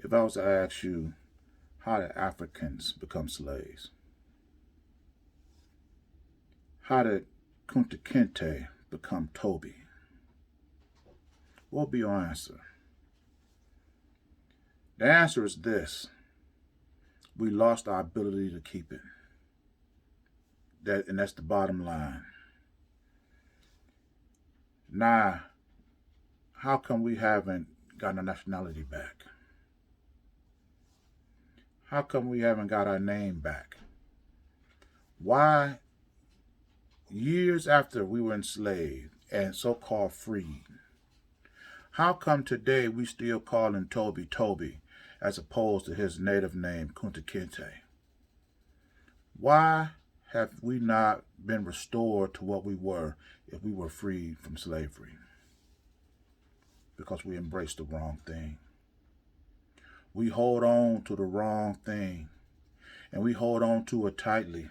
If I was to ask you, how did Africans become slaves? How did Kunta Kinte become Toby? What would be your answer? The answer is this: we lost our ability to keep it. And that's the bottom line. Now, how come we haven't gotten our nationality back? How come we haven't got our name back? Why, years after we were enslaved and so-called freed, how come today we still call him Toby Toby as opposed to his native name, Kunta Kinte? Why have we not been restored to what we were if we were freed from slavery? Because we embraced the wrong thing. We hold on to the wrong thing, and we hold on to it tightly.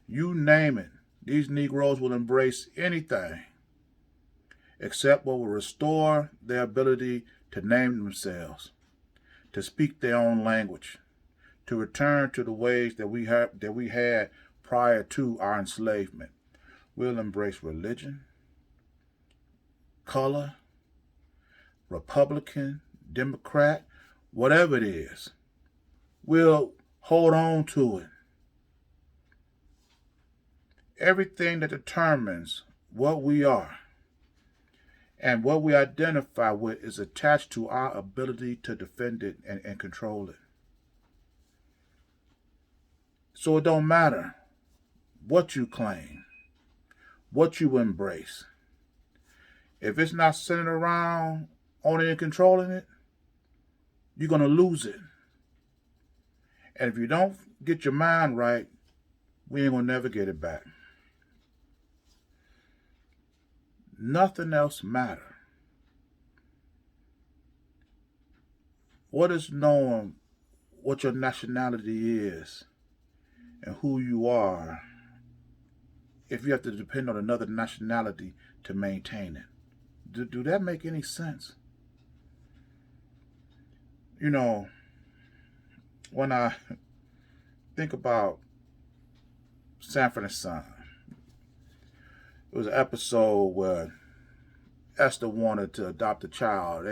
You name it, these Negroes will embrace anything except what will restore their ability to name themselves, to speak their own language, to return to the ways that we had prior to our enslavement. We'll embrace religion, color, Republican, Democrat, whatever it is. We'll hold on to it. Everything that determines what we are and what we identify with is attached to our ability to defend it and control it. So it don't matter what you claim, what you embrace. If it's not centered around owning and controlling it, you're going to lose it. And if you don't get your mind right, we ain't going to never get it back. Nothing else matters. What is knowing what your nationality is and who you are if you have to depend on another nationality to maintain it? Do that make any sense? You know, when I think about Sanford and Son, it was an episode where Esther wanted to adopt a child.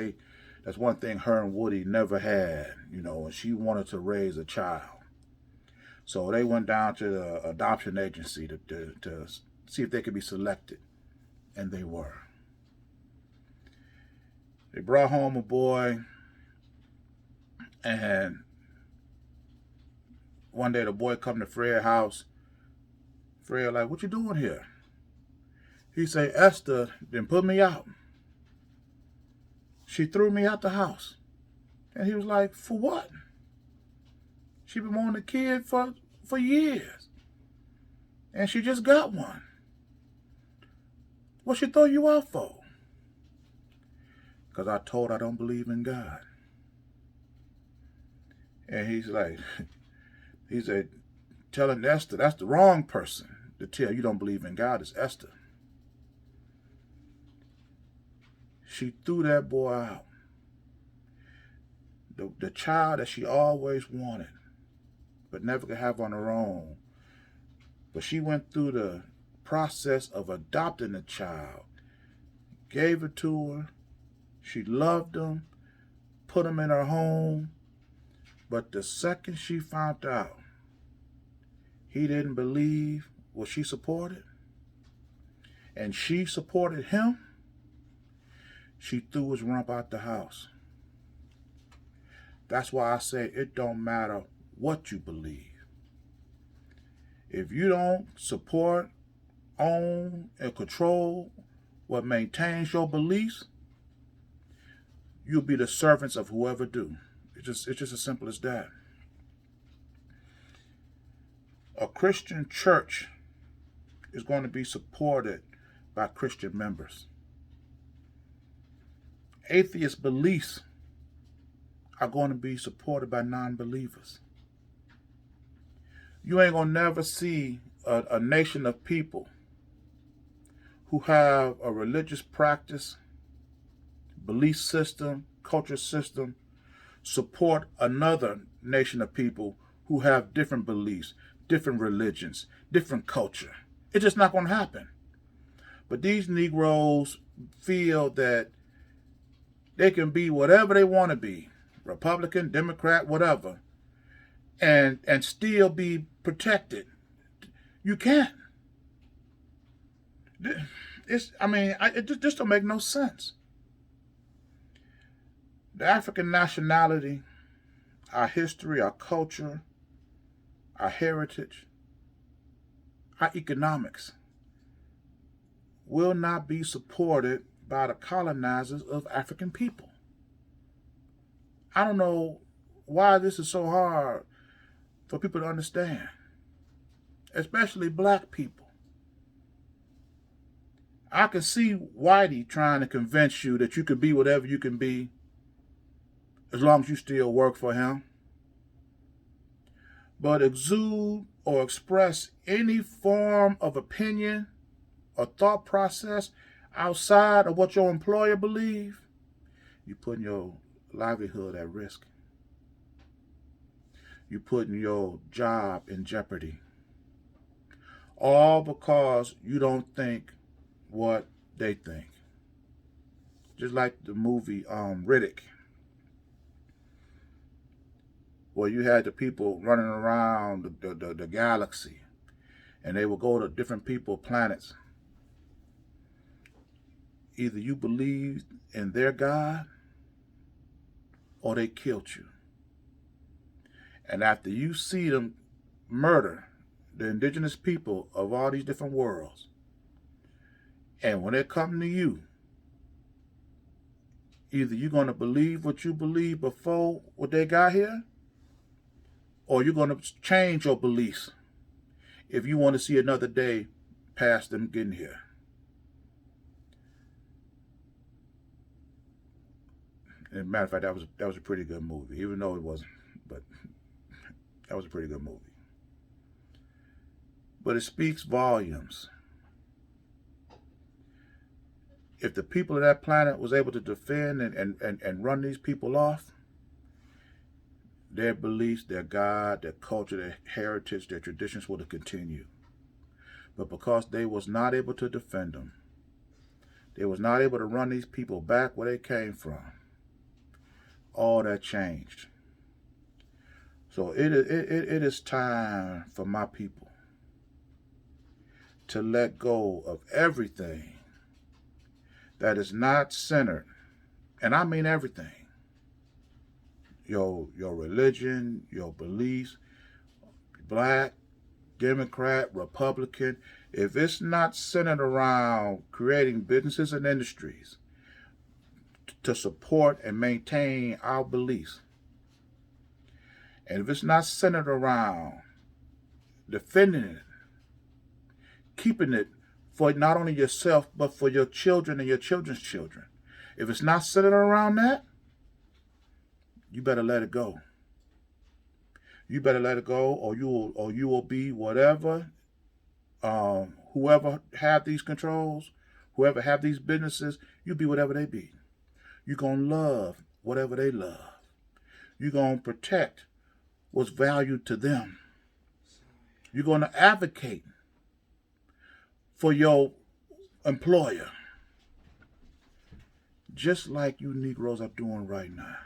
That's one thing her and Woody never had, and she wanted to raise a child. So they went down to the adoption agency to see if they could be selected, and they were. They brought home a boy, and one day the boy come to Fred's house. Fred like, "What you doing here?" He say, "Esther then put me out. She threw me out the house." And he was like, "For what? She been wanting a kid for years. And she just got one. What she throw you out for?" "Because I told her I don't believe in God." And he said, telling Esther, that's the wrong person to tell you don't believe in God, is Esther. She threw that boy out. The child that she always wanted, but never could have on her own. But she went through the process of adopting the child, gave it to her. She loved him, put him in her home. But the second she found out he didn't believe what she supported, and she supported him, she threw his rump out the house. That's why I say it don't matter what you believe. If you don't support, own, and control what maintains your beliefs, you'll be the servants of whoever do. It's just as simple as that. A Christian church is going to be supported by Christian members. Atheist beliefs are going to be supported by non-believers. You ain't going to never see a nation of people who have a religious practice, belief system, culture system support another nation of people who have different beliefs, different religions, different culture. It's just not going to happen. But these Negroes feel that they can be whatever they want to be, Republican, Democrat, whatever, and still be protected. You can't. It just don't make no sense. The African nationality, our history, our culture, our heritage, our economics will not be supported by the colonizers of African people. I don't know why this is so hard for people to understand, especially black people. I can see Whitey trying to convince you that you could be whatever you can be as long as you still work for him. But exude or express any form of opinion or thought process outside of what your employer believes, you're putting your livelihood at risk. You're putting your job in jeopardy. All because you don't think what they think. Just like the movie Riddick, where you had the people running around the galaxy, and they would go to different planets. Either you believed in their God, or they killed you. And after you see them murder the indigenous people of all these different worlds, and when they come to you, either you're going to believe what you believed before what they got here, or you're going to change your beliefs if you want to see another day past them getting here. As a matter of fact, that was a pretty good movie, even though it wasn't, but that was a pretty good movie. But it speaks volumes. If the people of that planet was able to defend and run these people off, their beliefs, their God, their culture, their heritage, their traditions would have continued. But because they was not able to defend them, they was not able to run these people back where they came from, all that changed. So it is time for my people to let go of everything that is not centered, and I mean everything. Your religion, your beliefs, black, Democrat, Republican, if it's not centered around creating businesses and industries to support and maintain our beliefs, and if it's not centered around defending it, keeping it for not only yourself, but for your children and your children's children, if it's not centered around that, you better let it go. You better let it go, or you will be whatever, whoever have these controls, whoever have these businesses, you be whatever they be. You're going to love whatever they love. You're going to protect what's valued to them. You're going to advocate for your employer, just like you Negroes are doing right now.